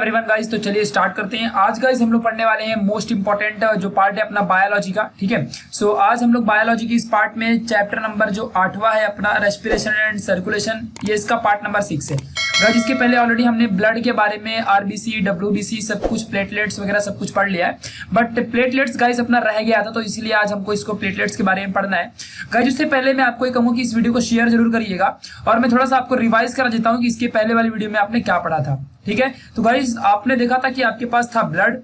Everyone guys, तो चलिए start करते हैं। आज गाइस हम लोग पढ़ने वाले हैं मोस्ट इंपॉर्टेंट जो पार्ट है अपना बायोलॉजी का। ठीक है, सो आज हम लोग बायोलॉजी की इस पार्ट में चैप्टर नंबर जो 8वां है अपना रेस्पिरेशन एंड सर्कुलेशन, ये इसका पार्ट नंबर 6 है गाइस। इसके पहले ऑलरेडी हमने ब्लड के बारे में आरबीसी, डब्ल्यूबीसी सब कुछ, प्लेटलेट्स वगैरह सब कुछ पढ़ लिया है, बट प्लेटलेट्स गाइस अपना रह गया था, तो इसीलिए आज हमको इसको प्लेटलेट्स के बारे में पढ़ना है गाइस। उससे पहले मैं आपको ये कहूँ कि इस वीडियो को शेयर जरूर करिएगा और मैं थोड़ा सा आपको रिवाइज करा देता हूँ कि इसके पहले वाली वीडियो में आपने क्या पढ़ा था। ठीक है, तो गाइस आपने देखा था कि आपके पास था ब्लड,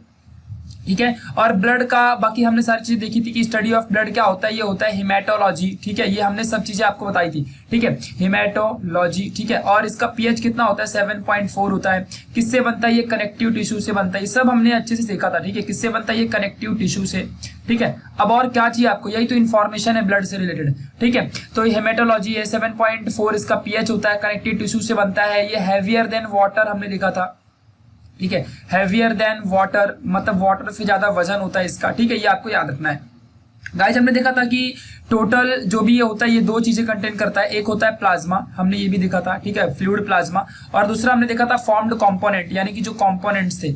ठीक है, और ब्लड का बाकी हमने सारी चीजें देखी थी कि स्टडी ऑफ ब्लड क्या होता है, ये होता है हेमाटोलॉजी। ठीक है, ये हमने सब चीजें आपको बताई थी। ठीक है, हेमाटोलॉजी। ठीक है, और इसका पीएच कितना होता है, 7.4 होता है। किससे बनता है, ये कनेक्टिव टिश्यू से बनता है। ये सब हमने अच्छे से देखा था। ठीक है, किससे बनता है, ये कनेक्टिव टिश्यू से। ठीक है, अब और क्या चाहिए आपको, यही तो इन्फॉर्मेशन है ब्लड से रिलेटेड। ठीक है, तो हेमाटोलॉजी है, 7.4 इसका पीएच होता है, कनेक्टिव टिश्यू से बनता है। ये हैवियर देन वाटर हमने देखा था। ठीक है, हैवियर देन वाटर मतलब वाटर से ज्यादा वजन होता है इसका। ठीक है, ये आपको याद रखना है गाइस। हमने देखा था कि टोटल जो भी ये होता है ये दो चीजें कंटेन करता है। एक होता है प्लाज्मा, हमने ये भी देखा था। ठीक है, फ्लूइड प्लाज्मा, और दूसरा हमने देखा था फॉर्म्ड कंपोनेंट, यानी कि जो कंपोनेंट्स थे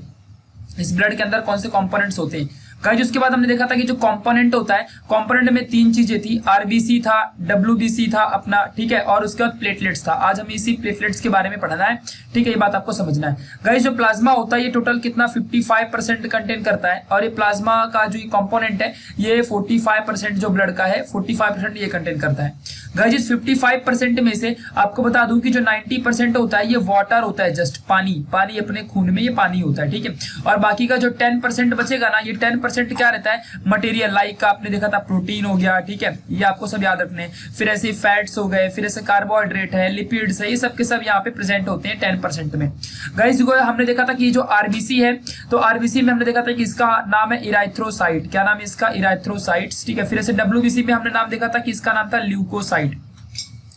इस ब्लड के अंदर, कौन से कंपोनेंट्स होते हैं गाइस। उसके बाद हमने देखा था कि जो कंपोनेंट होता है, कंपोनेंट में तीन चीजें थी, आरबीसी था, डब्ल्यूबीसी था अपना। ठीक है, और उसके बाद प्लेटलेट्स था। आज हमें इसी प्लेटलेट्स के बारे में पढ़ना है। ठीक है, ये बात आपको समझना है गाइस। जो प्लाज्मा होता है ये टोटल कितना 55% कंटेन करता है, और ये प्लाज्मा का जो कंपोनेंट है ये 45% जो ब्लड का है 45% ये कंटेन करता है गाइस। इस 55% में से आपको बता दूं कि जो 90% होता है ये वाटर होता है, जस्ट पानी। पानी अपने खून में ये पानी होता है। ठीक है, और बाकी का जो 10% बचेगा ना, ये 10% क्या रहता है, मटेरियल, लाइक का आपने देखा था प्रोटीन हो गया। ठीक है, ये आपको सब याद रखने हैं। फिर ऐसे फैट्स हो गए, फिर ऐसे कार्बोहाइड्रेट है, लिपिड्स है, ये सब के सब यहाँ पे प्रेजेंट होते हैं 10% में गाइस। हमने देखा था कि जो आरबीसी है, तो आरबीसी में हमने देखा था कि इसका नाम है इराइथ्रोसाइट। क्या नाम है इसका, इराइथ्रोसाइट्स। ठीक है, फिर ऐसे डब्ल्यूबीसी में हमने नाम देखा था कि इसका नाम था ल्यूकोसाइट,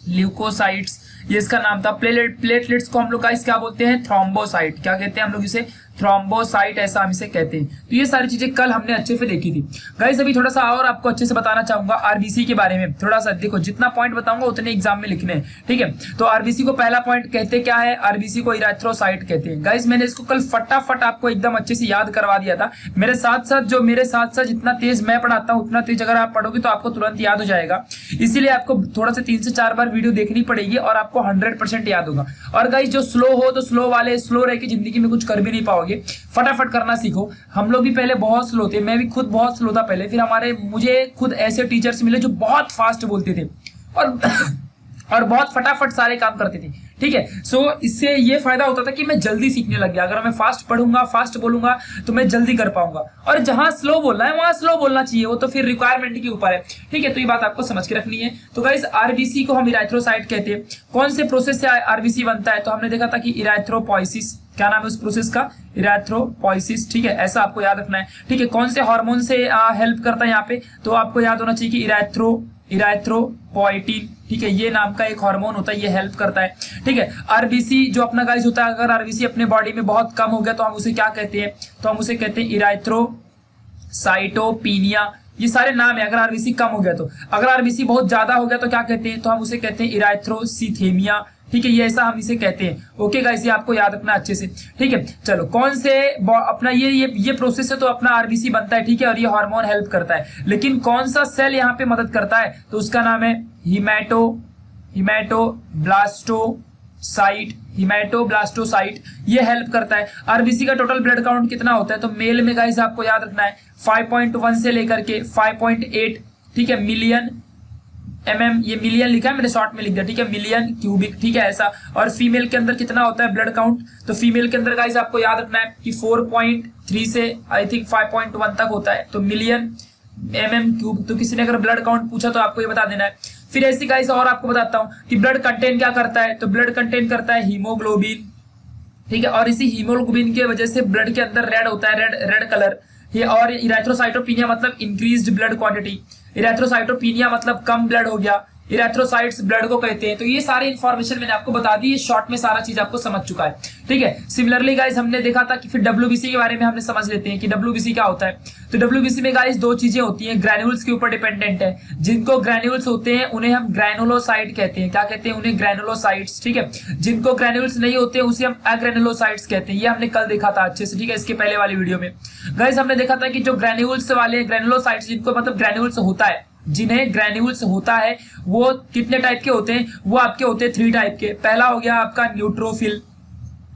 ल्यूकोसाइट्स ये इसका नाम था। प्लेटलेट्स को हम लोग गाइस क्या बोलते हैं, थ्रोम्बोसाइट। क्या कहते हैं हम लोग इसे, थ्रोम्बोसाइट, ऐसा हम इसे कहते हैं। तो ये सारी चीजें कल हमने अच्छे से देखी थी गाइस। अभी थोड़ा सा और आपको अच्छे से बताना चाहूंगा आरबीसी के बारे में। थोड़ा सा देखो, जितना पॉइंट बताऊंगा उतने एग्जाम में लिखने हैं। ठीक है, तो आरबीसी को पहला पॉइंट कहते क्या है, आरबीसी को इराथ्रोसाइट कहते हैं गाइस। मैंने इसको कल फटाफट आपको एकदम अच्छे से याद करवा दिया था। मेरे साथ साथ जितना तेज मैं पढ़ाता हूँ उतना तेज अगर आप पढ़ोगे तो आपको तुरंत याद हो जाएगा। इसीलिए आपको थोड़ा सा 3 से 4 बार वीडियो देखनी पड़ेगी और आपको 100% याद होगा। और गाइस जो स्लो हो तो स्लो वाले, स्लो रह के जिंदगी में कुछ कर भी नहीं पाओगे। फटाफट करना सीखो। हम लोग भी पहले बहुत स्लो थे, मैं भी खुद बहुत स्लो था पहले। फिर मुझे खुद ऐसे टीचर्स मिले जो बहुत फास्ट बोलते थे और बहुत फटाफट सारे काम करते थे। ठीक है, सो इससे ये फायदा होता था कि मैं जल्दी सीखने लग गया। अगर मैं फास्ट पढ़ूंगा, फास्ट बोलूंगा तो मैं जल्दी कर पाऊंगा। और जहां स्लो बोलना है वहां स्लो बोलना चाहिए, वो तो फिर रिक्वायरमेंट के ऊपर है। ठीक है, तो ये बात आपको समझ के रखनी है। तो गाइस आरबीसी को हम इराथ्रोसाइट कहते हैं। कौन से प्रोसेस से आरबीसी बनता है, तो हमने देखा था कि इराथ्रोपोइसिस, क्या नाम है उस प्रोसेस का, इराथ्रोपोइसिस। ठीक है, ऐसा आपको याद रखना है। ठीक है, कौन से हार्मोन से हेल्प करता है यहाँ पे, तो आपको याद होना चाहिए कि इराथ्रोपोइटिन। ठीक है, ये नाम का एक हार्मोन होता है, ये हेल्प करता है। ठीक है, आरबीसी जो अपना गाइस होता है, अगर आरबीसी अपने बॉडी में बहुत कम हो गया तो हम उसे क्या कहते हैं, तो हम उसे कहते हैं इराथ्रोसाइटोपिनिया। ये सारे नाम है। अगर आरबीसी कम हो गया तो, अगर आरबीसी बहुत ज्यादा हो गया तो क्या कहते हैं, तो हम उसे कहते हैं इराथ्रोसीथेमिया। ठीक है, ये ऐसा हम इसे कहते हैं। ओके गाइस, ये आपको याद रखना अच्छे से। ठीक है, चलो कौन से अपना ये प्रोसेस है, तो अपना आरबीसी बनता है। ठीक है, और ये हार्मोन हेल्प करता है। लेकिन कौन सा सेल यहाँ पे मदद करता है, तो उसका नाम है हिमेटोब्लास्टोसाइट, ये हेल्प करता है। आरबीसी का टोटल ब्लड काउंट कितना होता है, तो मेल में गाइस आपको याद रखना है 5.1 से लेकर के 5.8। ठीक है, मिलियन mm, ये मिलियन लिखा है मैंने, शॉर्ट में लिख दिया। ठीक है, मिलियन क्यूबिक। ठीक है, ऐसा। और फीमेल के अंदर कितना होता है ब्लड काउंट, तो फीमेल के अंदर गाइस आपको याद रखना है कि 4.3 से आई थिंक 5.1 तक होता है, तो मिलियन mm क्यूब। तो किसी ने अगर ब्लड काउंट पूछा तो आपको ये बता देना है। फिर ऐसी गाइस और आपको बताता हूँ कि ब्लड कंटेन क्या करता है, तो ब्लड कंटेन करता है हीमोग्लोबिन। ठीक है, और इसी हीमोग्लोबिन की वजह से ब्लड के अंदर रेड होता है, रेड कलर। ये और इराथ्रोसाइटोपिनिया मतलब इंक्रीज्ड ब्लड क्वांटिटी, इराथ्रोसाइटोपिनिया मतलब कम ब्लड हो गया, इरेथ्रोसाइट्स ब्लड को कहते हैं। तो ये सारी इंफॉर्मेशन मैंने आपको बता दी, शॉर्ट में सारा चीज आपको समझ चुका है, ठीक है। सिमिलरली गाइस हमने देखा था कि फिर डब्ल्यूबीसी के बारे में हमने समझ लेते हैं कि डब्ल्यूबीसी क्या होता है। तो डब्ल्यूबीसी में गाइस दो चीजें होती हैं, ग्रैन्यूल्स के ऊपर डिपेंडेंट है। जिनको ग्रैन्यूल्स होते हैं उन्हें हम ग्रैनुलोसाइट कहते हैं। क्या कहते हैं? उन्हें ग्रैनुलोसाइट्स, ठीक है। जिनको ग्रैन्यूल्स नहीं होते उसे हम अग्रैनुलोसाइट्स कहते हैं। ये हमने कल देखा था अच्छे से, ठीक है, इसके पहले वाली वीडियो में। गाइस हमने देखा था कि जो ग्रैन्यूल्स वाले ग्रैनुलोसाइट्स, जिनको मतलब ग्रैन्यूल्स होता है, जिन्हें ग्रैन्यूल्स होता है, वो कितने टाइप के होते हैं? वो आपके होते हैं 3 टाइप के। पहला हो गया आपका न्यूट्रोफिल,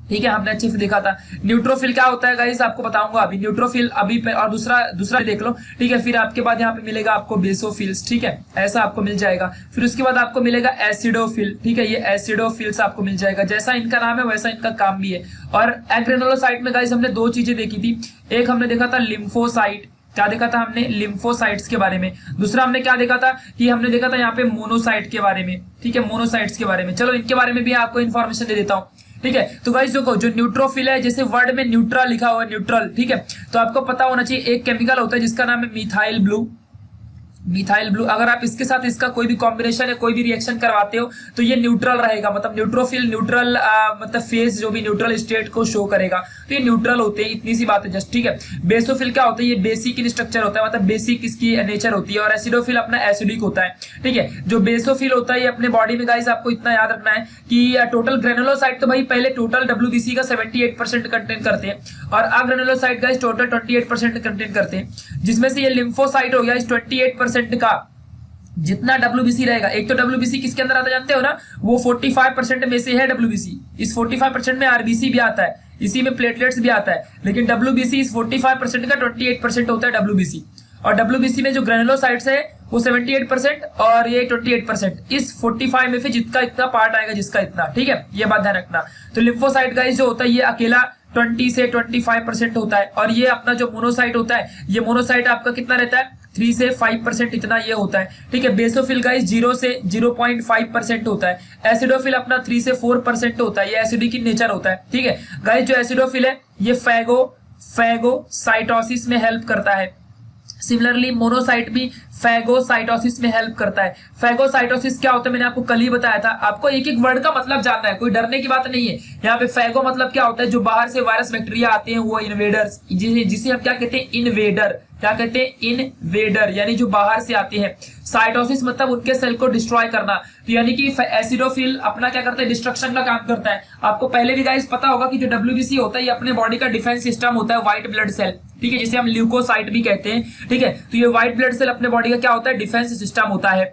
ठीक है, हमने अच्छे से देखा था। न्यूट्रोफिल क्या होता है गाइस आपको बताऊंगा अभी। न्यूट्रोफिल अभी और दूसरा देख लो, ठीक है। फिर आपके बाद यहाँ पे मिलेगा आपको बेसोफिल्स, ठीक है, ऐसा आपको मिल जाएगा। फिर उसके बाद आपको मिलेगा एसिडोफिल, ठीक है, ये एसिडोफिल्स आपको मिल जाएगा। जैसा इनका नाम है वैसा इनका काम भी है। और एग्रेनुलोसाइट में गाइस हमने 2 चीजें देखी थी। एक हमने देखा था लिम्फोसाइट, क्या देखा था हमने? लिम्फोसाइट्स के बारे में। दूसरा हमने क्या देखा था कि हमने देखा था यहाँ पे मोनोसाइट के बारे में, ठीक है, मोनोसाइट्स के बारे में। चलो इनके बारे में भी आपको इन्फॉर्मेशन दे देता हूँ, ठीक है। तो गाइस देखो, जो न्यूट्रोफिल है, जैसे वर्ड में न्यूट्रल लिखा हुआ है, न्यूट्रल, ठीक है, तो आपको पता होना चाहिए एक केमिकल होता है जिसका नाम है मिथाइल ब्लू। मिथाइल ब्लू, अगर आप इसके साथ इसका कोई भी कॉम्बिनेशन या कोई भी रिएक्शन करवाते हो तो ये न्यूट्रल रहेगा। मतलब न्यूट्रोफिल न्यूट्रल मतलब फेज जो भी न्यूट्रल स्टेट को शो करेगा, तो ये न्यूट्रल होते हैं। इतनी सी बात है जस्ट, ठीक है। बेसोफिल क्या होता है? ये बेसिक इन स्ट्रक्चर होता है, मतलब बेसिक इसकी नेचर होती है। और एसिडोफिल अपना एसिडिक होता है, ठीक है। जो बेसोफिल होता है ये अपने बॉडी में गाइस आपको इतना याद रखना है कि टोटल ग्रेनुलोसाइट तो भाई पहले टोटल डब्ल्यूबीसी का 78% कंटेंट करते हैं, और अग्रेनुलोसाइट गाइस टोटल 28% कंटेंट करते हैं। जिसमें से ये लिम्फोसाइट हो गया इस 28% का जितना डब्ल्यूबीसी रहेगा। एक तो डब्ल्यूबीसी किसके अंदर आता जानते हो ना? वो 45% में से है डब्ल्यूबीसी। इस 45% में आरबीसी भी आता है, इसी में प्लेटलेट्स भी आता है, लेकिन डब्ल्यूबीसी इस 45% का 28% होता है डब्ल्यूबीसी। और डब्ल्यूबीसी में जो ग्रेनुलोसाइट्स है वो 78% और ये 28%। इस 45 में से जितना इतना पार्ट आएगा, जिसका इतना, ठीक है, ये बात ध्यान रखना। तो लिम्फोसाइट गाइस जो होता है ये अकेला 20 से 25% होता है। और ये अपना जो मोनोसाइट होता है, ये मोनोसाइट आपका कितना रहता है? 3 से 5% इतना ये होता है, ठीक है। बेसोफिल गाइस 0 से 0.5% होता है। एसिडोफिल अपना 3 से 4% होता है, ये एसिडिक इन नेचर होता है, ठीक है। गाइस जो एसिडोफिल है ये फैगोसाइटोसिस में हेल्प करता है। सिमिलरली मोनोसाइट भी फैगोसाइटोसिस में हेल्प करता है। फैगोसाइटोसिस क्या होता है मैंने आपको कल ही बताया था। आपको एक एक वर्ड का मतलब जानना है, कोई डरने की बात नहीं है। यहाँ पे फैगो मतलब क्या होता है? जो बाहर से वायरस बैक्टीरिया आते हैं वो इन्वेडर्स, जिसे हम क्या कहते हैं? इन्वेडर। क्या कहते हैं? इन्वेडर, यानी जो बाहर से आते हैं। साइटोसिस मतलब उनके सेल को डिस्ट्रॉय करना। तो यानी कि एसिडोफिल अपना क्या करता है? डिस्ट्रक्शन का काम करता है। आपको पहले भी गाइस पता होगा कि जो डब्ल्यूबीसी होता है ये अपने बॉडी का डिफेंस सिस्टम होता है, व्हाइट ब्लड सेल, ठीक है, जिसे हम ल्यूकोसाइट भी कहते हैं, ठीक है। तो ये व्हाइट ब्लड सेल अपने बॉडी का क्या होता है? डिफेंस सिस्टम होता है।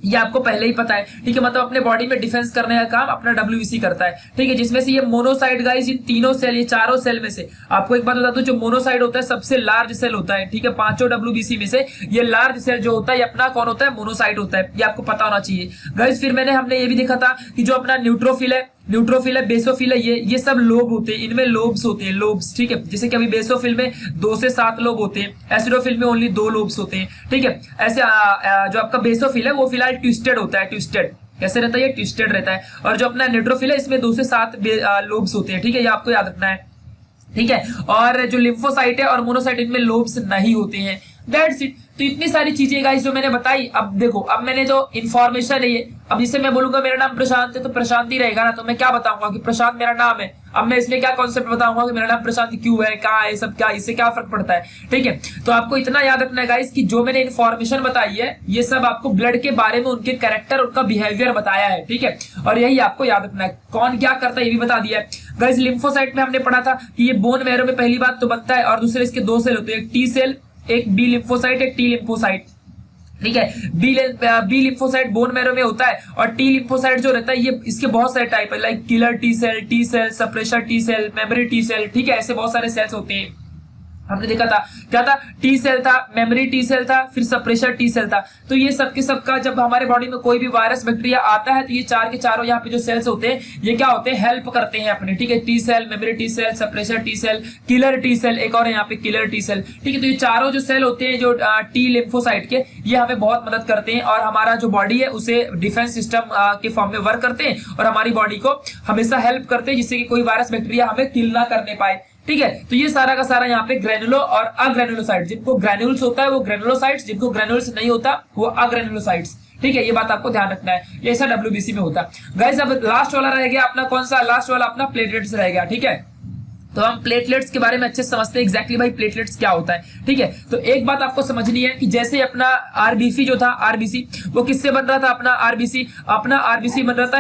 ये आपको पहले ही पता है, ठीक है। मतलब अपने बॉडी में डिफेंस करने का काम अपना डब्ल्यूबीसी करता है, ठीक है। जिसमें से ये मोनोसाइट गाइस, इन तीनों सेल, ये चारों सेल में से आपको एक बात बता दूं, जो मोनोसाइट होता है सबसे लार्ज सेल होता है, ठीक है। 5 डब्ल्यूबीसी में से ये लार्ज सेल जो होता है ये अपना कौन होता है? मोनोसाइट होता है। ये आपको पता होना चाहिए गाइस। फिर हमने ये भी देखा था कि जो अपना न्यूट्रोफिल है, बेसोफिल है, ये सब लोब होते हैं, इनमें लोब्स होते हैं, लोब्स, ठीक है। जैसे कि अभी बेसोफिल में 2 से 7 लोब होते हैं, एसिडोफिल में ओनली 2 लोब्स होते हैं, ठीक है। ऐसे जो आपका बेसोफिल है वो फिलहाल ट्विस्टेड होता है। ट्विस्टेड कैसे रहता है? ये ट्विस्टेड रहता है। और जो अपना न्यूट्रोफिल है इसमें 2 से 7 लोब्स होते हैं, ठीक है, ये आपको याद रखना है, ठीक है। और जो लिम्फोसाइट है और मोनोसाइट, इनमें लोब्स नहीं होते हैं। That's it. तो इतनी सारी चीजें गाइस जो मैंने बताई। अब देखो, अब मैंने जो इन्फॉर्मेशन है ये, अब जिसे मैं बोलूंगा मेरा नाम प्रशांत है तो प्रशांत ही रहेगा ना। तो मैं क्या बताऊंगा कि प्रशांत मेरा नाम है। अब मैं इसमें क्या कॉन्सेप्ट बताऊंगा कि मेरा नाम प्रशांत क्यों है, कहाँ है, सब क्या, इससे क्या फर्क पड़ता है, ठीक है। तो आपको इतना याद रखना है गाइस कि जो मैंने इन्फॉर्मेशन बताई है ये सब आपको ब्लड के बारे में, उनके कैरेक्टर, उनका बिहेवियर बताया है, ठीक है। और यही आपको याद रखना है। कौन क्या करता है ये भी बता दिया है गाइस। लिम्फोसाइट में हमने पढ़ा था कि ये बोन मैरो में पहली बात तो बनता है, और दूसरे इसके 2 सेल होते हैं, एक टी सेल, एक बी लिम्फोसाइट, एक टी लिम्फोसाइट, ठीक है। बी लिम्फोसाइट बोन मैरो में होता है, और टी लिम्फोसाइट जो रहता है ये, इसके बहुत सारे टाइप है, like killer T cell, suppressor T cell, memory T cell, ठीक है। ऐसे बहुत सारे सेल्स होते हैं। हमने देखा था क्या था? टी सेल था, मेमोरी टी सेल था, फिर सप्रेशर टी सेल था। तो ये सबके सबका जब हमारे बॉडी में कोई भी वायरस बैक्टीरिया आता है तो ये 4 के चारों यहाँ पे जो सेल्स होते हैं ये क्या होते हैं? हेल्प करते हैं अपने, ठीक है। T cell, memory T cell, suppressor T cell, killer T cell, एक और यहाँ पे किलर टी सेल, ठीक है। तो ये चारों जो सेल होते हैं जो टी लिम्फोसाइट के, ये हमें बहुत मदद करते हैं और हमारा जो बॉडी है उसे डिफेंस सिस्टम के फॉर्म में वर्क करते हैं और हमारी बॉडी को हमेशा हेल्प करते हैं जिससे कि कोई वायरस बैक्टीरिया हमें किल ना करने पाए, ठीक है। तो ये सारा का सारा यहाँ पे ग्रेनुलो और अग्रेनुलोसाइट्स, जिनको ग्रेन्यूल्स होता है वो ग्रेनुलोसाइट्स, जिनको ग्रेन्यूल्स नहीं होता वो अग्रेनुलोसाइट्स, ठीक है, ये बात आपको ध्यान रखना है, ये ऐसा डब्ल्यूबीसी में होता है गाइस। अब लास्ट वाला रह गया अपना, कौन सा लास्ट वाला अपना, प्लेटलेट्स रह गया। ठीक है, तो हम प्लेटलेट्स के बारे में अच्छे से समझते हैं एग्जैक्टली भाई प्लेटलेट्स क्या होता है। ठीक है, तो एक बात आपको समझनी है कि जैसे अपना आरबीसी जो था, आरबीसी वो किससे बन रहा था, अपना आरबीसी बन रहा था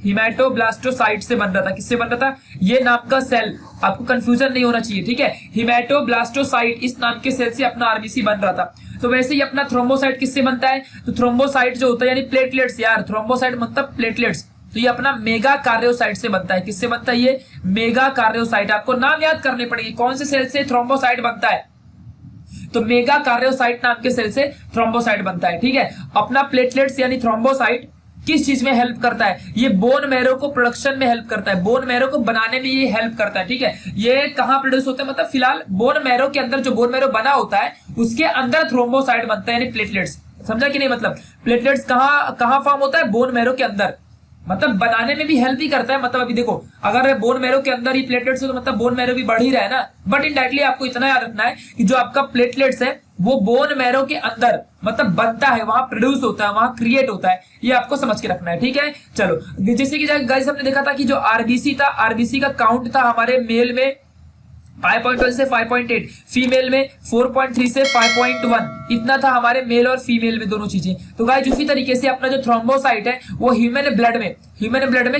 हिमेटोब्लास्टोसाइट से बन रहा था। किससे बन रहा था, ये नाम का सेल, आपको कंफ्यूजन नहीं होना चाहिए। ठीक है, हिमेटोब्लास्टोसाइट इस नाम के सेल से अपना आरबीसी बन रहा था। तो वैसे ही अपना थ्रोम्बोसाइट किससे बनता है, तो थ्रोम्बोसाइट जो होता है यानी प्लेटलेट्स, यार थ्रोम्बोसाइट मतलब प्लेटलेट्स, तो ये अपना मेगा कार्योसाइट से बनता है। किससे बनता है, ये मेगा कार्योसाइट। आपको नाम याद करने पड़ेंगे कौन से सेल से थ्रोम्बोसाइट बनता है, तो मेगा कार्योसाइट नाम के सेल से थ्रोम्बोसाइट बनता है। ठीक है, अपना प्लेटलेट्स यानी थ्रोम्बोसाइट किस चीज में हेल्प करता है, ये बोन मैरो को प्रोडक्शन में हेल्प करता है, बोन मैरो को बनाने में ये हेल्प करता है। ठीक है, ये कहां प्रोड्यूस होता है, मतलब फिलहाल बोन मैरो के अंदर जो बोन मैरो बना होता है उसके अंदर थ्रोम्बोसाइट बनता है यानी प्लेटलेट्स। समझा कि नहीं, मतलब प्लेटलेट्स कहां फॉर्म होता है, बोन मैरो के अंदर, मतलब बनाने में भी हेल्प ही करता है। मतलब अभी देखो अगर बोन मैरो के अंदर ही प्लेटलेट्स हो तो मतलब बोन मैरो भी बढ़ ही रहा है ना, बट इनडायरेक्टली आपको इतना याद रखना है कि जो आपका प्लेटलेट्स है वो बोन मैरो के अंदर मतलब बनता है, वहां प्रोड्यूस होता है, वहां क्रिएट होता है, ये आपको समझ के रखना है। ठीक है, चलो जैसे कि गाइस हमने देखा था कि जो आरबीसी था, आरबीसी का काउंट था हमारे मेल में 5.1 से 5.8, फीमेल में 4.3 से 5.1, इतना था हमारे मेल और फीमेल में दोनों चीजें। तो गाइस उसी तरीके से अपना जो थ्रोम्बोसाइट है वो ह्यूमन ब्लड में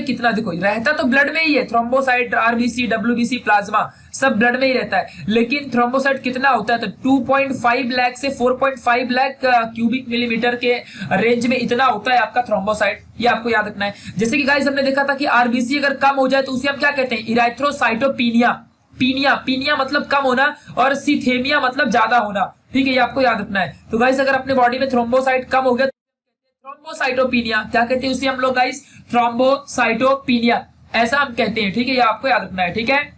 कितना, देखो रहता तो ब्लड में ही है, थ्रोम्बोसाइट, आरबीसी, डब्ल्यूबीसी, प्लाज्मा सब ब्लड में ही रहता है, लेकिन थ्रोम्बोसाइट कितना होता है, तो 2.5 लाख से 4.5 लाख क्यूबिक मिलीमीटर के रेंज में इतना होता है आपका थ्रोम्बोसाइट, ये आपको याद रखना है। जैसे कि गाइस हमने देखा था कि आरबीसी अगर कम हो जाए तो उसे हम क्या कहते हैं, इराथ्रोसाइटोपिनिया, पीनिया मतलब कम होना और सीथेमिया मतलब ज्यादा होना। ठीक है, ये आपको याद रखना है। तो गाइस अगर अपने बॉडी में थ्रोम्बोसाइट कम हो गया तो थ्रोम्बोसाइटोपिनिया, क्या कहते हैं उसे हम लोग गाइस, थ्रोम्बोसाइटोपिनिया, ऐसा हम कहते हैं। ठीक है, ये आपको याद रखना है। ठीक है,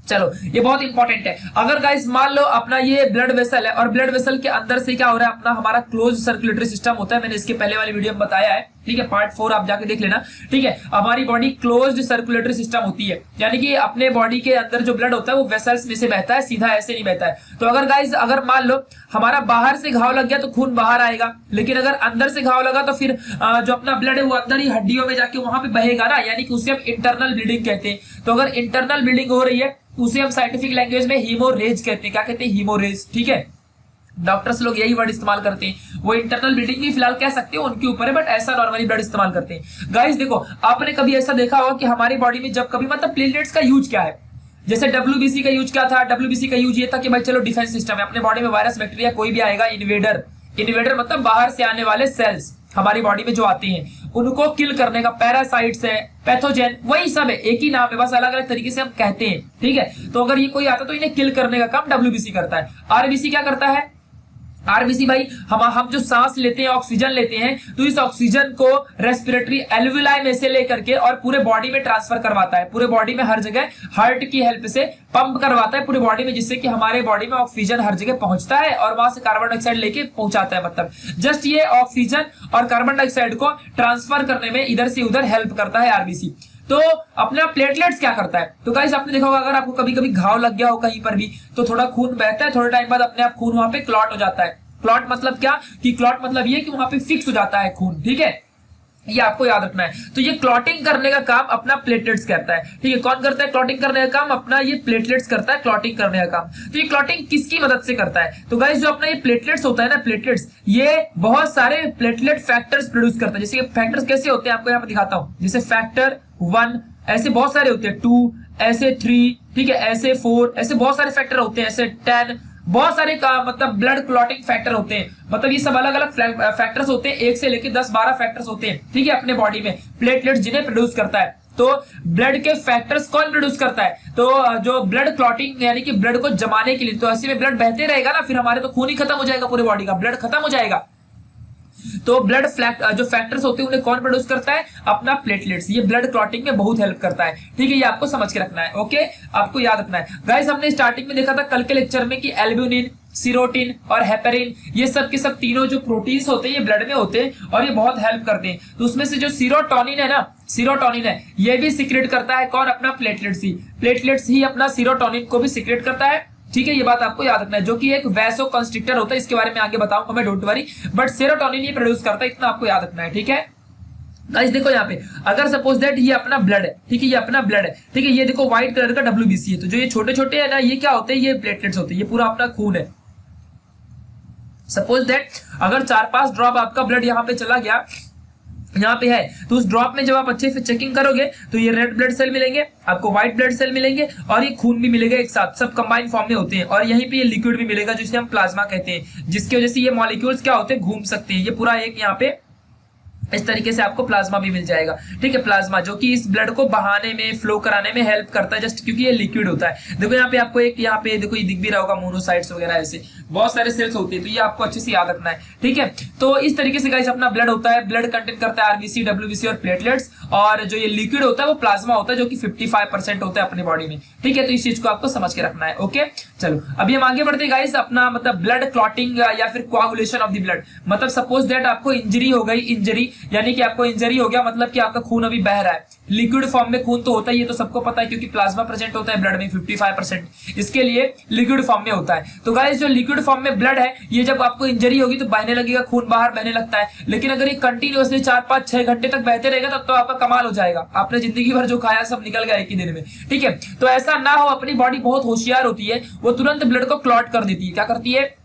चलो ये बहुत इंपॉर्टेंट है। अगर गाइस मान लो अपना ये ब्लड वेसल है और ब्लड वेसल के अंदर से क्या हो रहा है, अपना हमारा क्लोज सर्कुलेटरी सिस्टम होता है, मैंने इसके पहले वाली वीडियो में बताया है। ठीक है, पार्ट 4 आप जाके देख लेना। ठीक है, हमारी बॉडी क्लोज्ड सर्कुलेटरी सिस्टम होती है, यानी कि अपने बॉडी के अंदर जो ब्लड होता है वो वेसल्स में से बहता है, सीधा ऐसे नहीं बहता है। तो अगर गाइस अगर मान लो हमारा बाहर से घाव लग गया तो खून बाहर आएगा, लेकिन अगर अंदर से घाव लगा तो फिर जो अपना ब्लड है वो अंदर ही हड्डियों में जाके वहां पे बहेगा ना, यानी कि उसे हम इंटरनल ब्लीडिंग कहते हैं। तो अगर इंटरनल ब्लीडिंग हो रही है उसे हम साइंटिफिक लैंग्वेज में हीमोरेज कहते हैं। क्या कहते हैं, हीमोरेज। ठीक है, डॉक्टर्स लोग यही वर्ड इस्तेमाल करते हैं, वो इंटरनल ब्लीडिंग भी फिलहाल कह सकते हो उनके ऊपर है, बट ऐसा नॉर्मली ब्लड इस्तेमाल करते हैं। गाइस देखो आपने कभी ऐसा देखा होगा कि हमारी बॉडी में जब कभी मतलब प्लेटलेट्स का यूज क्या है, जैसे डब्ल्यूबीसी का यूज क्या था, डब्ल्यूबीसी का यूज ये था कि भाई चलो डिफेंस सिस्टम है, अपने बॉडी में वायरस बैक्टीरिया कोई भी आएगा, इन्वेडर मतलब बाहर से आने वाले सेल्स हमारी बॉडी में जो आते हैं उनको किल करने का, पैरासाइट्स है, पैथोजेन, वही सब है, एक ही नाम है, बस अलग अलग तरीके से हम कहते हैं। ठीक है, तो अगर ये कोई आता तो इन्हें किल करने का काम डब्ल्यूबीसी करता है। आरबीसी क्या करता है, आरबीसी भाई हम जो सांस लेते हैं, ऑक्सीजन लेते हैं, तो इस ऑक्सीजन को रेस्पिरेटरी एल्विलाई में से लेकर के और पूरे बॉडी में ट्रांसफर करवाता है, पूरे बॉडी में हर जगह हार्ट की हेल्प से पंप करवाता है पूरे बॉडी में, जिससे कि हमारे बॉडी में ऑक्सीजन हर जगह पहुंचता है और वहां से कार्बन डाइऑक्साइड लेके पहुंचाता है। मतलब जस्ट ये ऑक्सीजन और कार्बन डाइऑक्साइड को ट्रांसफर करने में इधर से उधर हेल्प करता है आरबीसी। तो अपना प्लेटलेट्स क्या करता है, तो गाइस आपने देखा होगा अगर आपको कभी कभी घाव लग गया हो कहीं पर भी तो थोड़ा खून बहता है, थोड़े टाइम बाद अपने आप खून वहां पे क्लॉट हो जाता है। क्लॉट मतलब क्या, कि क्लॉट मतलब ये कि वहां पे फिक्स हो जाता है खून। ठीक है, ये आपको याद रखना है। तो ये क्लॉटिंग करने का काम अपना प्लेटलेट्स करता है। ठीक है, कौन करता है क्लॉटिंग करने का काम, अपना ये प्लेटलेट्स करता है क्लॉटिंग करने का काम। तो ये क्लॉटिंग किसकी मदद से करता है, तो गाइस जो अपना ये प्लेटलेट्स होता है ना, प्लेटलेट्स ये बहुत सारे प्लेटलेट फैक्टर्स प्रोड्यूस करता है। जैसे फैक्टर्स कैसे होते हैं आपको यहाँ पे दिखाता हूँ, जैसे फैक्टर 1 ऐसे बहुत सारे होते हैं, 2 ऐसे 3, ठीक है ऐसे 4, ऐसे बहुत सारे फैक्टर होते हैं, ऐसे 10, बहुत सारे का मतलब ब्लड क्लॉटिंग फैक्टर होते हैं। मतलब ये सब अलग अलग फैक्टर्स होते हैं, 1 से लेकर 10-12 फैक्टर्स होते हैं। ठीक है, अपने बॉडी में प्लेटलेट्स जिन्हें प्रोड्यूस करता है। तो ब्लड के फैक्टर्स कौन प्रोड्यूस करता है, तो जो ब्लड क्लॉटिंग यानी कि ब्लड को जमाने के लिए, तो ऐसे में ब्लड बहते रहेगा ना, फिर हमारे तो खून ही खत्म हो जाएगा, पूरे बॉडी का ब्लड खत्म हो जाएगा। तो ब्लड जो फैक्टर्स होते हैं उन्हें कौन प्रोड्यूस करता है, अपना प्लेटलेट्स। ये ब्लड क्लॉटिंग में बहुत हेल्प करता है। ठीक है, ये आपको समझ के रखना है। ओके, आपको याद रखना है। गाइस हमने स्टार्टिंग में देखा था कल के लेक्चर में कि एल्ब्यूमिन, सीरोटिन और हेपेरिन ये सब के सब तीनों जो प्रोटीन्स होते हैं ये ब्लड में होते हैं और ये बहुत हेल्प करते हैं। तो उसमें से जो सीरोटोनिन है ना, सीरोटोनिन है ये भी सीक्रेट करता है कौन, अपना प्लेटलेट्स ही। प्लेटलेट्स ही अपना सीरोटोनिन को भी सीक्रेट करता है ठीक है, ये बात आपको याद रखना है, जो कि एक वैसो कंस्ट्रिक्टर होता है, इसके बारे में आगे बताऊंगा मैं, डोंट वरी, बट सेरोटोनिन ये प्रोड्यूस करता है, इतना आपको याद रखना है। ठीक है गाइस, देखो यहाँ पे अगर सपोज दैट ये अपना ब्लड है, ठीक है, ये अपना ब्लड है, ठीक है, ये देखो व्हाइट कलर का WBC है, तो जो ये छोटे छोटे है ना, ये क्या होते हैं, ये प्लेटलेट्स होते हैं, ये पूरा अपना खून है। सपोज दैट अगर 4-5 ड्रॉप आपका ब्लड यहाँ पे चला गया, यहाँ पे है, तो उस ड्रॉप में जब आप अच्छे से चेकिंग करोगे तो ये रेड ब्लड सेल मिलेंगे, आपको व्हाइट ब्लड सेल मिलेंगे, और ये खून भी मिलेगा एक साथ, सब कंबाइन फॉर्म में होते हैं, और यहीं पे ये लिक्विड भी मिलेगा जिसे हम प्लाज्मा कहते हैं, जिसकी वजह से ये मॉलिक्यूल्स क्या होते हैं, घूम सकते हैं। ये पूरा एक यहाँ पे इस तरीके से आपको प्लाज्मा भी मिल जाएगा। ठीक है, प्लाज्मा जो कि इस ब्लड को बहाने में, फ्लो कराने में हेल्प करता है, जस्ट क्योंकि ये लिक्विड होता है। देखो यहाँ पे आपको एक, यहाँ पे देखो ये दिख भी रहा होगा, मोनोसाइट्स वगैरह ऐसे बहुत सारे सेल्स होते हैं, तो ये आपको अच्छे से याद रखना है। ठीक है, तो इस तरीके से गाइस अपना ब्लड होता है, ब्लड कंटेन करता है RBC, WBC और प्लेटलेट्स, और जो ये लिक्विड होता है वो प्लाज्मा होता है, जो कि 55% होता है अपनी बॉडी में। ठीक है, तो इस चीज को आपको समझ के रखना है। ओके, चलो अभी हम आगे बढ़ते हैं गाइस, अपना मतलब ब्लड क्लॉटिंग या फिर कोआगुलेशन ऑफ द ब्लड। मतलब सपोज दैट आपको इंजरी हो गई, इंजरी यानी कि आपको इंजरी हो गया, मतलब कि आपका खून अभी बह रहा है, लिक्विड फॉर्म में खून तो होता है, ये तो सबको पता है, क्योंकि प्लाज्मा प्रेजेंट होता है ब्लड में 55%, इसके लिए लिक्विड फॉर्म में होता है। तो गाइस जो लिक्विड फॉर्म में ब्लड है, ये जब आपको इंजरी होगी तो बहने लगेगा, खून बाहर बहने लगता है, लेकिन अगर ये कंटिन्यूअसली 4-5-6 घंटे तक बहते रहेगा तब तो आपका कमाल हो जाएगा, आपने जिंदगी भर जो खाया सब निकल गया एक ही दिन में। ठीक है, तो ऐसा ना हो, अपनी बॉडी बहुत होशियार होती है, वो तुरंत ब्लड को क्लॉट कर देती है। क्या करती है?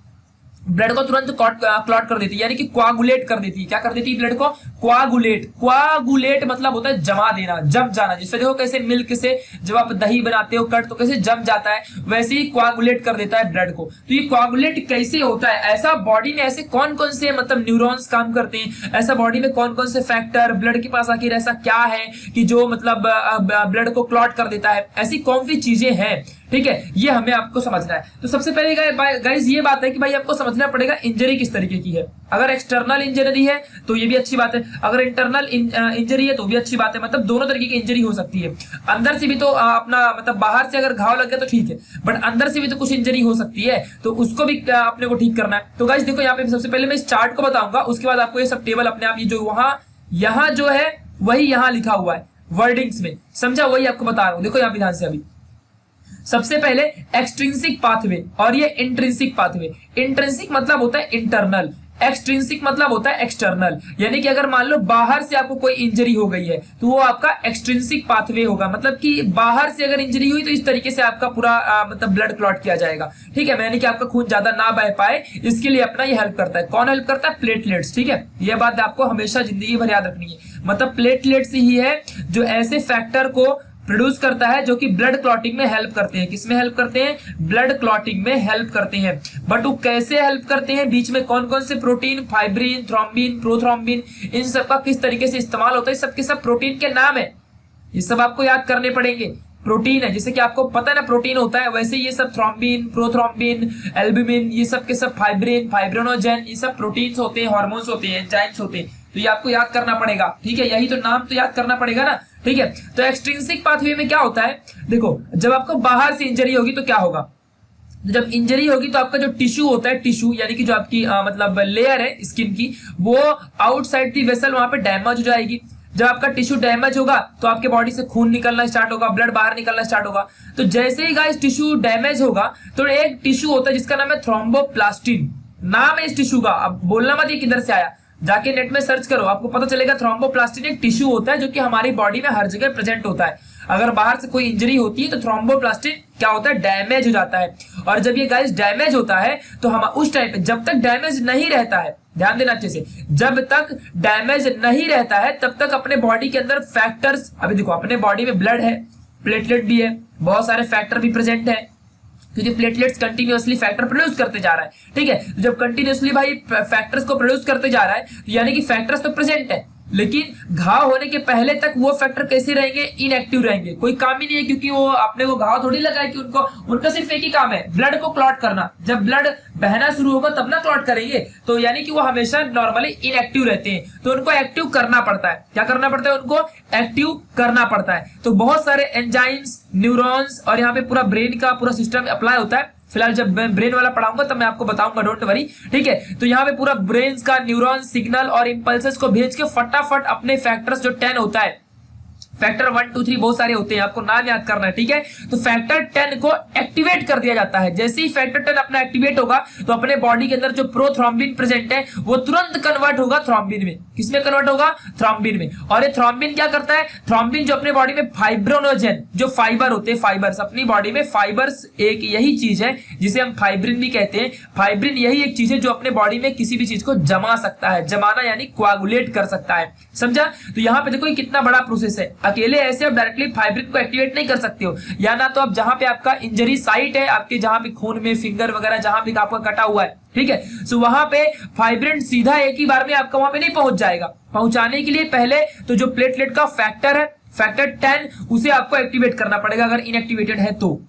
ब्लड को तुरंत क्लॉट कर देती है, यानी कि कोआगुलेट कर देती है। क्या कर देती है? ब्लड को कोआगुलेट। कोआगुलेट मतलब होता है जमा देना, जम जाना। जैसे देखो कैसे मिल्क से जब आप दही बनाते हो कट, तो कैसे जम जाता है, वैसे ही कोआगुलेट कर देता है ब्लड को। तो ये कोआगुलेट कैसे होता है? ऐसा बॉडी में ऐसे कौन कौन से मतलब न्यूरॉन्स काम करते हैं, ऐसा बॉडी में कौन कौन से फैक्टर, ब्लड के पास आखिर ऐसा क्या है कि जो मतलब ब्लड को क्लॉट कर देता है, ऐसी कौन सी चीजें हैं। ठीक है, ये हमें आपको समझना है। तो सबसे पहले गाइस ये बात है कि भाई आपको समझना पड़ेगा इंजरी किस तरीके की है। अगर एक्सटर्नल इंजरी है तो ये भी अच्छी बात है, अगर इंटरनल इंजरी है तो भी अच्छी बात है। मतलब दोनों तरीके की इंजरी हो सकती है। अंदर से भी तो अपना मतलब बाहर से अगर घाव लग गया तो ठीक है, बट अंदर से भी तो कुछ इंजरी हो सकती है, तो उसको भी अपने को ठीक करना है। तो गाइस देखो यहाँ पे सबसे पहले मैं इस चार्ट को बताऊंगा, उसके बाद आपको ये सब टेबल अपने आप, ये जो यहाँ जो है वही यहाँ लिखा हुआ है वर्डिंग्स में, समझा? वही आपको बता रहा हूँ। देखो यहाँ ध्यान से, अभी सबसे पहले एक्सट्रिंसिक पाथवे और ये इंट्रिंसिक पाथवे। इंट्रिंसिक मतलब होता है इंटरनल, एक्सट्रिंसिक मतलब होता है एक्सटर्नल। यानी कि अगर मान लो बाहर से आपको कोई इंजरी हो गई है तो वो आपका एक्सट्रिंसिक पाथवे होगा, मतलब कि बाहर से अगर इंजरी हुई तो इस तरीके से आपका पूरा मतलब ब्लड क्लॉट किया जाएगा। ठीक है, यानी कि आपका खून ज्यादा ना बह पाए, इसके लिए अपना ये हेल्प करता है। कौन हेल्प करता है? प्लेटलेट्स। ठीक है, ये बात आपको हमेशा जिंदगी भर याद रखनी है। मतलब प्लेटलेट्स ही है जो ऐसे फैक्टर को प्रोड्यूस करता है जो कि ब्लड क्लॉटिंग में हेल्प करते हैं। किसमें हेल्प करते हैं? ब्लड क्लॉटिंग में हेल्प करते हैं। बट वो कैसे हेल्प करते हैं, बीच में कौन कौन से प्रोटीन, फाइब्रिन, थ्रोम्बिन, प्रोथ्रोम्बिन, इन सब का किस तरीके से इस्तेमाल होता है, सबके सब प्रोटीन के नाम है, ये सब आपको याद करने पड़ेंगे। प्रोटीन है, जैसे कि आपको पता है ना प्रोटीन होता है, वैसे ये सब थ्रोम्बिन, प्रोथ्रोम्बिन, एल्ब्यूमिन, ये सब के सब फाइब्रिन, फाइब्रिनोजेन, ये सब प्रोटीन्स होते हैं, हार्मोन्स होते हैं, एंजाइम्स होते हैं। तो ये आपको याद करना पड़ेगा। ठीक है, यही तो नाम तो याद करना पड़ेगा ना। ठीक है, तो एक्सट्रिंसिक पाथवे में क्या होता है, देखो जब आपको बाहर से इंजरी होगी तो क्या होगा, जब इंजरी होगी तो आपका जो टिश्यू होता है, टिश्यू यानी कि जो आपकी मतलब लेयर है स्किन की, वो आउटसाइड दी वेसल वहां पे डैमेज हो जाएगी। जब आपका टिश्यू डैमेज होगा तो आपके बॉडी से खून निकलना स्टार्ट होगा, ब्लड बाहर निकलना स्टार्ट होगा। तो जैसे ही गाइस टिश्यू डैमेज होगा तो एक टिश्यू होता है जिसका नाम है थ्रोम्बोप्लास्टिन, नाम है इस टिश्यू का। अब बोलना मत ये किधर से आया, जाके नेट में सर्च करो, आपको पता चलेगा। थ्रोम्बोप्लास्टिन एक टिश्यू होता है जो कि हमारी बॉडी में हर जगह प्रेजेंट होता है। अगर बाहर से कोई इंजरी होती है तो थ्रोम्बोप्लास्टिन क्या होता है, डैमेज हो जाता है। और जब ये गाइस डैमेज होता है तो हम उस टाइम पे, जब तक डैमेज नहीं रहता है, ध्यान देना अच्छे से, जब तक डैमेज नहीं रहता है तब तक अपने बॉडी के अंदर फैक्टर्स, अभी देखो अपने बॉडी में ब्लड है, प्लेटलेट भी है, बहुत सारे फैक्टर भी प्रेजेंट है, क्योंकि प्लेटलेट्स कंटिन्यूअसली फैक्टर प्रोड्यूस करते जा रहा है। ठीक है, जब कंटिन्यूअसली भाई फैक्टर्स को प्रोड्यूस करते जा रहा है तो यानी कि फैक्टर्स तो प्रेजेंट है, लेकिन घाव होने के पहले तक वो फैक्टर कैसे रहेंगे, इनएक्टिव रहेंगे, कोई काम ही नहीं है, क्योंकि वो अपने को घाव थोड़ी लगा है कि उनका सिर्फ एक ही काम है, ब्लड को क्लॉट करना। जब ब्लड बहना शुरू होगा तब ना क्लॉट करेंगे, तो यानी कि वो हमेशा नॉर्मली इनएक्टिव रहते हैं, तो उनको एक्टिव करना पड़ता है। क्या करना पड़ता है? उनको एक्टिव करना पड़ता है। तो बहुत सारे एंजाइम्स, न्यूरॉन्स और यहाँ पे पूरा ब्रेन का पूरा सिस्टम अप्लाई होता है। फिलहाल जब मैं ब्रेन वाला पढ़ाऊंगा तब मैं आपको बताऊंगा, डोंट वरी। ठीक है, तो यहाँ पे पूरा ब्रेन का न्यूरॉन सिग्नल और इंपल्सेस को भेज के फटाफट अपने फैक्टर्स जो 10 होता है, फैक्टर 1 2 3 बहुत सारे होते हैं, आपको नाम याद करना है, ठीक है। तो फैक्टर 10 को एक्टिवेट कर दिया जाता है। जैसे ही फैक्टर 10 अपना एक्टिवेट होगा तो अपने बॉडी के अंदर जो प्रोथ्रोम्बिन प्रेजेंट है वो तुरंत कन्वर्ट होगा थ्रोम्बिन में। किसमें कन्वर्ट होगा? थ्रोम्बिन में। और ये थ्रोम्बिन क्या करता है? थ्रोम्बिन जो अपने बॉडी में फाइब्रोनोजेन, जो फाइबर होते हैं, फाइबर्स, अपनी बॉडी में फाइबर्स एक यही चीज है जिसे हम फाइब्रिन भी कहते हैं। फाइब्रिन यही एक चीज है जो अपने बॉडी में किसी भी चीज को जमा सकता है, जमाना यानी कोआगुलेट कर सकता है, समझा। तो यहाँ पे देखो ये कितना बड़ा प्रोसेस है। अकेले ऐसे आप डायरेक्टली फाइब्रिन को एक्टिवेट नहीं कर सकते हो, या ना तो आप जहां पे आपका इंजरी साइट है, आपके जहां पे खून में फिंगर वगैरह जहां भी आपका कटा हुआ है, ठीक है, सो वहां पे फाइब्रिन सीधा एक ही बार में आपका वहां पे नहीं पहुंच जाएगा। पहुंचाने के लिए पहले तो जो प्लेटलेट का फैक्टर है, फैक्टर 10, उसे आपको एक्टिवेट करना पड़ेगा अगर इनएक्टिवेटेड है तो।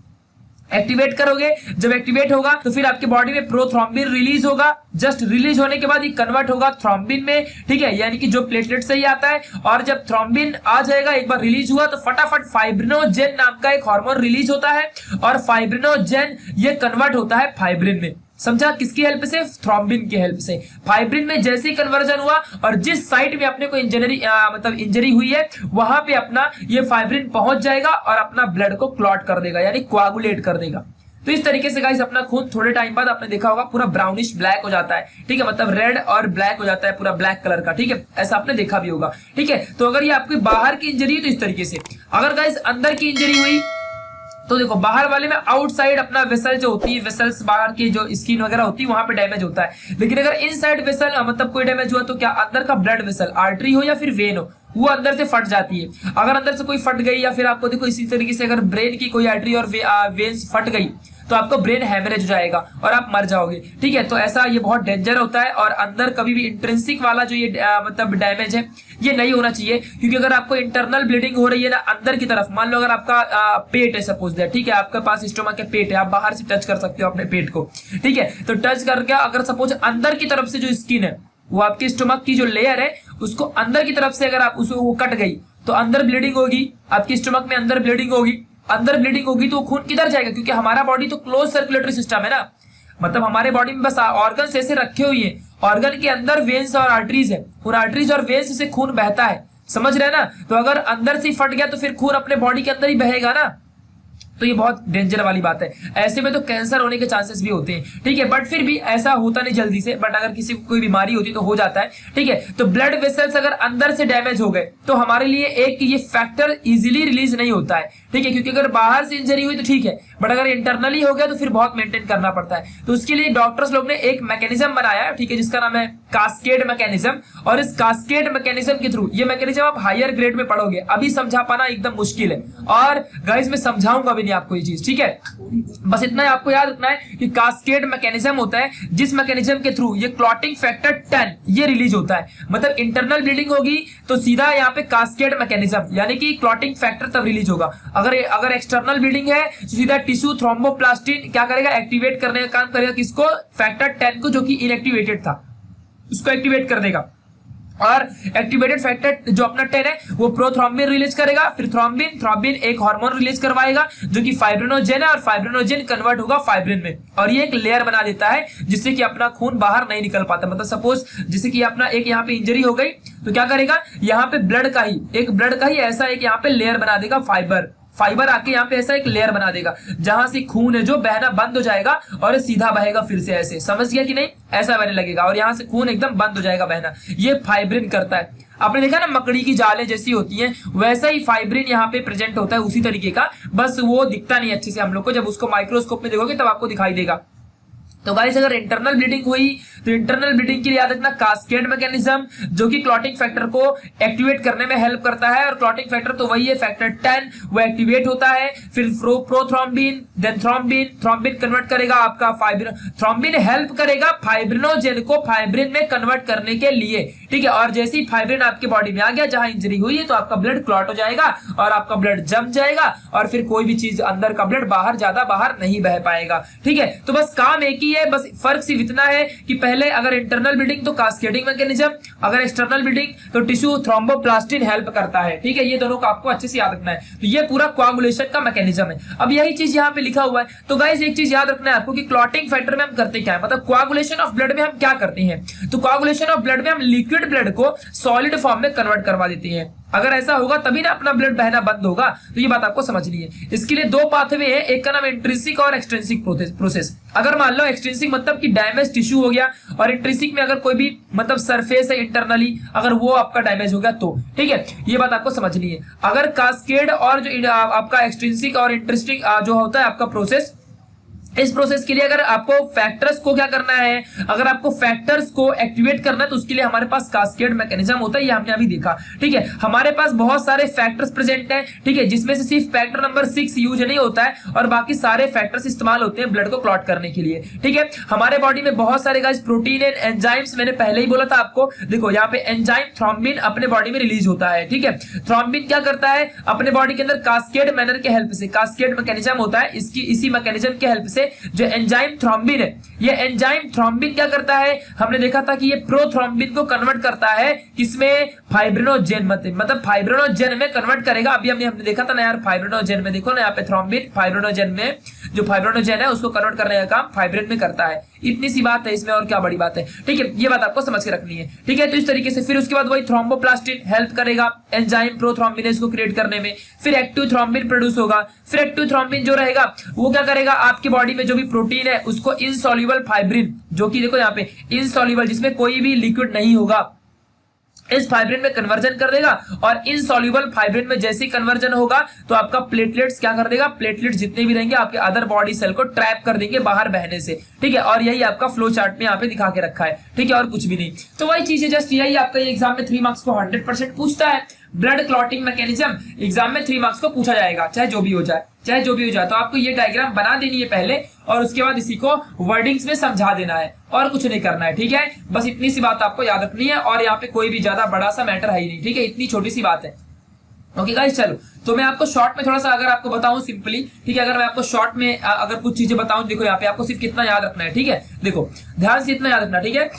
एक्टिवेट करोगे, जब एक्टिवेट होगा तो फिर आपके बॉडी में प्रोथ्रोम्बिन रिलीज होगा। जस्ट रिलीज होने के बाद ये कन्वर्ट होगा थ्रोम्बिन में, ठीक है, यानी कि जो प्लेटलेट से ही आता है। और जब थ्रोम्बिन आ जाएगा, एक बार रिलीज हुआ तो फटाफट फाइब्रिनोजेन नाम का एक हार्मोन रिलीज होता है और फाइब्रिनोजेन ये कन्वर्ट होता है फाइब्रिन में, समझा। किसकी हेल्प से? थ्रोम्बिन की हेल्प से। फाइब्रिन में जैसे ही कन्वर्जन हुआ और जिस साइट में अपने को इंजरी हुई है वहां पे अपना ये फाइब्रिन पहुंच जाएगा और अपना ब्लड को क्लॉट कर देगा, यानी कोआगुलेट कर देगा। तो इस तरीके से गाइस अपना खून थोड़े टाइम बाद आपने देखा होगा पूरा ब्राउनिश ब्लैक हो जाता है, ठीक है, मतलब रेड और ब्लैक हो जाता है, पूरा ब्लैक कलर का, ठीक है, ऐसा आपने देखा भी होगा, ठीक है। तो अगर ये आपकी बाहर की इंजरी है तो इस तरीके से। अगर गाइस अंदर की इंजरी हुई तो देखो बाहर वाले में आउटसाइड अपना वेसल जो होती है, वेसल्स बाहर की जो स्किन वगैरह होती है वहां पे डैमेज होता है। लेकिन अगर इनसाइड वेसल मतलब कोई डैमेज हुआ तो क्या अंदर का ब्लड वेसल, आर्टरी हो या फिर वेन हो, वो अंदर से फट जाती है। अगर अंदर से कोई फट गई या फिर आपको देखो इसी तरीके से अगर ब्रेन की कोई आर्टरी और वेन्स फट गई तो आपको ब्रेन हैमरेज हो जाएगा और आप मर जाओगे, ठीक है। तो ऐसा ये बहुत डेंजर होता है और अंदर कभी भी इंट्रिंसिक वाला जो ये मतलब डैमेज है ये नहीं होना चाहिए, क्योंकि अगर आपको इंटरनल ब्लीडिंग हो रही है ना अंदर की तरफ, मान लो अगर आपका पेट है सपोज दैट, ठीक है, आपके पास स्टोमक के पेट है, आप बाहर से टच कर सकते हो अपने पेट को, ठीक है। तो टच करके अगर सपोज अंदर की तरफ से जो स्किन है वो आपके स्टोमक की जो लेयर है उसको अंदर की तरफ से अगर आप उसको वो कट गई तो अंदर ब्लीडिंग होगी, आपकी स्टोमक में अंदर ब्लीडिंग होगी। अंदर ब्लीडिंग होगी तो खून किधर जाएगा? क्योंकि हमारा बॉडी तो क्लोज सर्कुलेटरी सिस्टम है ना, मतलब हमारे बॉडी में बस ऑर्गन्स ऐसे रखे हुए हैं, ऑर्गन के अंदर वेन्स और आर्टरीज है, और आर्टरीज और वेन्स से खून बहता है, समझ रहे हैं ना। तो अगर अंदर से फट गया तो फिर खून अपने बॉडी के अंदर ही बहेगा ना, तो ये बहुत डेंजर वाली बात है। ऐसे में तो कैंसर होने के चांसेस भी होते हैं, ठीक है, बट फिर भी ऐसा होता नहीं जल्दी से, बट अगर किसी को कोई बीमारी होती तो हो जाता है, ठीक है। तो ब्लड वेसल्स अगर अंदर से डैमेज हो गए तो हमारे लिए एक ये फैक्टर इजीली रिलीज नहीं होता है, ठीक है, क्योंकि अगर बाहर से इंजरी हुई तो ठीक है, बट अगर इंटरनली हो गया तो फिर बहुत मेंटेन करना पड़ता है। तो उसके लिए डॉक्टर्स लोग ने एक मैकेनिज्म बनाया, ठीक है, जिसका नाम है कास्केड मैकेनिज्म। और इस कास्केड मैकेनिज्म के थ्रू, ये मैकेनिज्म आप हायर ग्रेड में पढ़ोगे, अभी समझा पाना एकदम मुश्किल है, और गाइस मैं समझाऊंगा भी नहीं आपको ये चीज, ठीक है। बस इतना आपको याद रखना है कि कास्केड मैकेनिज्म होता है जिस मैकेनिज्म के थ्रू ये क्लॉटिंग फैक्टर 10 ये रिलीज होता है। मतलब इंटरनल ब्लीडिंग होगी तो सीधा यहाँ पे कास्केड मैकेनिज्म यानी कि क्लॉटिंग फैक्टर तब रिलीज होगा। अगर एक्सटर्नल ब्लीडिंग है तो सीधा टिश्यू थ्रोम्बोप्लास्टिन क्या करेगा? एक्टिवेट करने का काम करेगा, किसको? फैक्टर 10 को, जो कि इनएक्टिवेटेड था, उसको एक्टिवेट कर देगा। और एक्टिवेटेड फैक्टर जो अपना 10 है वो प्रोथ्रोम्बिन रिलीज करेगा, फिर थ्रोम्बिन एक हार्मोन रिलीज करवाएगा जो कि फाइब्रिनोजेन है, और फाइब्रिनोजेन कन्वर्ट होगा फाइब्रिन में, और ये एक लेयर बना देता है जिससे कि अपना खून बाहर नहीं निकल पाता। मतलब सपोज जैसे कि अपना एक यहाँ पे इंजरी हो गई तो क्या करेगा? यहाँ पे ब्लड का ही ऐसा एक यहाँ पे लेयर बना देगा, फाइबर आके यहाँ पे ऐसा एक लेयर बना देगा जहां से खून है जो बहना बंद हो जाएगा और सीधा बहेगा फिर से, ऐसे समझ गया कि नहीं? ऐसा बहने लगेगा और यहाँ से खून एकदम बंद हो जाएगा बहना। ये फाइब्रिन करता है। आपने देखा ना मकड़ी की जालें जैसी होती हैं, वैसा ही फाइब्रिन यहाँ पे प्रेजेंट होता है, उसी तरीके का, बस वो दिखता नहीं अच्छे से हम लोग को, जब उसको माइक्रोस्कोप में देखोगे तब आपको दिखाई देगा। तो गाइस अगर इंटरनल ब्लीडिंग हुई तो इंटरनल ब्लीडिंग के लिए याद रखना कास्केड मैकेनिज्म, जो कि क्लॉटिंग फैक्टर को एक्टिवेट करने में हेल्प करता है। और क्लॉटिंग फैक्टर तो वही है फैक्टर 10, वो एक्टिवेट होता है, फिर प्रोथ्रोम्बिन, देन थ्रोम्बिन कन्वर्ट करेगा आपका थ्रोम्बिन हेल्प करेगा फाइब्रिनोजेन को फाइब्रिन में कन्वर्ट करने के लिए, ठीक है। और जैसे ही फाइब्रिन आपके बॉडी में आ गया जहां इंजरी हुई है तो आपका ब्लड क्लॉट हो जाएगा और आपका ब्लड जम जाएगा और फिर कोई भी चीज अंदर का ब्लड ज्यादा बाहर नहीं बह पाएगा, ठीक है। तो बस काम एक ही है, बस फर्क सिर्फ इतना है कि पहले अगर इंटरनल ब्लीडिंग तो कास्केडिंग मैकेनिज्म, अगर एक्सटर्नल ब्लीडिंग तो टिश्यू थ्रोम्बोप्लास्टिन हेल्प करता है, ठीक है। ये दोनों को आपको अच्छे से याद रखना है। तो ये पूरा कोआगुलेशन का मैकेनिज्म है। अब यही चीज यहाँ पे लिखा हुआ है। तो गाइस एक चीज याद रखना है आपको कि क्लॉटिंग फैक्टर में हम करते क्या है, मतलब कोआगुलेशन ऑफ ब्लड में हम क्या करते हैं। तो कोआगुलेशन ऑफ ब्लड में हम लिक्विड ब्लड को सॉलिड फॉर्म में कन्वर्ट करवा देते हैं। अगर ऐसा होगा तभी ना अपना ब्लड बहना बंद होगा। तो ये बात आपको समझनी है। इसके लिए दो पाथवे हैं, एक का नाम इंट्रिंसिक और एक्सट्रिंसिक प्रोसेस। अगर मान लो एक्सट्रिंसिक मतलब कि डैमेज टिश्यू हो गया, और इंट्रिंसिक में अगर कोई भी मतलब सरफेस है इंटरनली, अगर वो आपका डैमेज हो गया तो ठीक है, ये बात आपको समझनी है। अगर कास्केड और जो आपका एक्सट्रिंसिक और इंट्रिंसिक जो होता है आपका प्रोसेस, इस प्रोसेस के लिए अगर आपको फैक्टर्स को क्या करना है, अगर आपको फैक्टर्स को एक्टिवेट करना है तो उसके लिए हमारे पास कास्केड मैकेनिज्म होता है, ये हमने अभी देखा। ठीक है, हमारे पास बहुत सारे फैक्टर्स प्रेजेंट हैं, ठीक है, जिसमें से सिर्फ फैक्टर नंबर 6 यूज नहीं होता है और बाकी सारे फैक्टर्स इस्तेमाल होते हैं ब्लड को क्लॉट करने के लिए। ठीक है, हमारे बॉडी में बहुत सारे गाइस प्रोटीन एंड एंजाइम्स, मैंने पहले ही बोला था आपको। देखो यहाँ पे एंजाइम थ्रोम्बिन अपने बॉडी में रिलीज होता है। ठीक है, थ्रोम्बिन क्या करता है अपने बॉडी के अंदर कास्केड मैनर के हेल्प से, कास्केड मैकेनिज्म होता है, इसकी इसी मैकेनिज्म के हेल्प से जो एंजाइम थ्रोम्बिन है, ये एंजाइम थ्रोम्बिन क्या करता है, हमने देखा था कि ये प्रोथ्रोम्बिन को कन्वर्ट करता है किसमें, फाइब्रिनोजेन, मतलब फाइब्रिनोजेन में कन्वर्ट करेगा। अभी हमने देखा था ना यार, फाइब्रिनोजेन में देखो ना यहाँ पे थ्रोम्बिन फाइब्रिनोजेन में, जो फाइब्रिनोजेन है उसको कन्वर्ट करने का काम फाइब्रिन में करता है। इतनी सी बात है इसमें, और क्या बड़ी बात है। ठीक है, ये बात आपको समझ के रखनी है। ठीक है, तो इस तरीके से फिर उसके बाद वही थ्रोम्बोप्लास्टिन हेल्प करेगा एंजाइम प्रोथ्रोम्बिनेज को क्रिएट करने में। फिर एक्टिव थ्रोम्बिन प्रोड्यूस होगा। फिर एक्टिव थ्रोम्बिन जो रहेगा वो क्या करेगा, आपकी बॉडी में जो भी प्रोटीन है उसको इनसॉल्युबल फाइब्रिन, जो कि देखो यहाँ पे इनसॉल्युबल, जिसमें कोई भी लिक्विड नहीं होगा, इस फाइब्रिन में कन्वर्जन कर देगा। और इनसॉल्युबल फाइब्रिन में जैसे ही कन्वर्जन होगा तो आपका प्लेटलेट्स क्या कर देगा, प्लेटलेट्स जितने भी रहेंगे आपके अदर बॉडी सेल को ट्रैप कर देंगे बाहर बहने से। ठीक है, और यही आपका फ्लो चार्ट में यहाँ पे दिखा के रखा है। ठीक है, और कुछ भी नहीं। तो वही चीज है, जस्ट यही आपका एग्जाम में 3 मार्क्स को 100% पूछता है। ब्लड क्लॉटिंग मैकेनिज्म एग्जाम में 3 मार्क्स को पूछा जाएगा, चाहे जो भी हो जाए, चाहे जो भी हो जाए। तो आपको ये डायग्राम बना देनी है पहले, और उसके बाद इसी को वर्डिंग्स में समझा देना है, और कुछ नहीं करना है। ठीक है, बस इतनी सी बात आपको याद रखनी है, और यहाँ पे कोई भी ज्यादा बड़ा सा मैटर है ही नहीं। ठीक है, इतनी छोटी सी बात है। ओके गाइस, चलो तो मैं आपको शॉर्ट में थोड़ा सा अगर आपको बताऊं सिंपली, ठीक है, अगर मैं आपको शॉर्ट में अगर कुछ चीजें बताऊं, देखो यहाँ पे आपको सिर्फ कितना याद रखना है। ठीक है, देखो ध्यान से इतना याद रखना। ठीक है,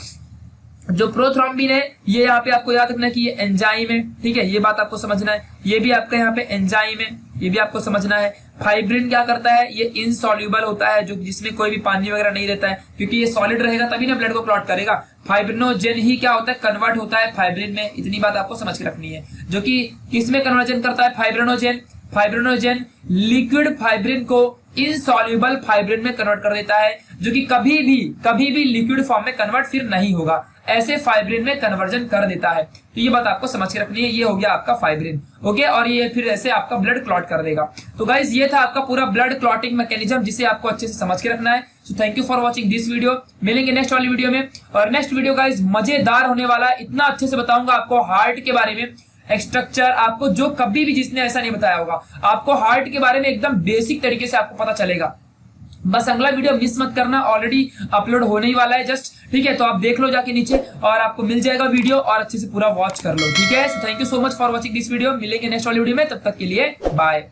जो प्रोथ्रोम्बिन है ये यहाँ पे आपको याद रखना है कि ये एंजाइम है। ठीक है, ये बात आपको समझना है। ये भी आपका यहाँ पे एंजाइम है, ये भी आपको समझना है। फाइब्रिन क्या करता है, ये इनसॉल्युबल होता है, जो जिसमें कोई भी पानी वगैरह नहीं रहता है, क्योंकि ये सॉलिड रहेगा तभी ना ब्लड को क्लॉट करेगा। फाइब्रिनोजेन ही क्या होता है, कन्वर्ट होता है फाइब्रिन में। इतनी बात आपको समझ के रखनी है। जो कि किसमें कन्वर्जन करता है, फाइब्रिनोजेन। फाइब्रिनोजेन लिक्विड फाइब्रिन को इनसॉल्युबल फाइब्रिन में कन्वर्ट कर देता है, जो कि कभी भी लिक्विड फॉर्म में कन्वर्ट फिर नहीं होगा, ऐसे फाइब्रिन में कन्वर्जन कर देता है। तो ये बात आपको समझ के रखनी है। ये हो गया आपका फाइब्रिन। ओके, और ये फिर ऐसे आपका ब्लड क्लॉट कर देगा। तो गाइज ये था आपका पूरा ब्लड क्लॉटिंग मैकेनिज्म, जिसे आपको अच्छे से समझ के रखना है। So thank you for watching this video. मिलेंगे नेक्स्ट वाली वीडियो में, और नेक्स्ट वीडियो गाइज मजेदार होने वाला है। इतना अच्छे से बताऊंगा आपको हार्ट के बारे में, स्ट्रक्चर आपको जो कभी भी जिसने ऐसा नहीं बताया होगा, आपको हार्ट के बारे में एकदम बेसिक तरीके से आपको पता चलेगा। बस अगला वीडियो मिस मत करना, ऑलरेडी अपलोड होने ही वाला है जस्ट। ठीक है, तो आप देख लो जाके नीचे, और आपको मिल जाएगा वीडियो, और अच्छे से पूरा वॉच कर लो। ठीक है, thank you so much for watching this video. मिलेंगे नेक्स्ट वाली वीडियो में, तब तक के लिए बाय।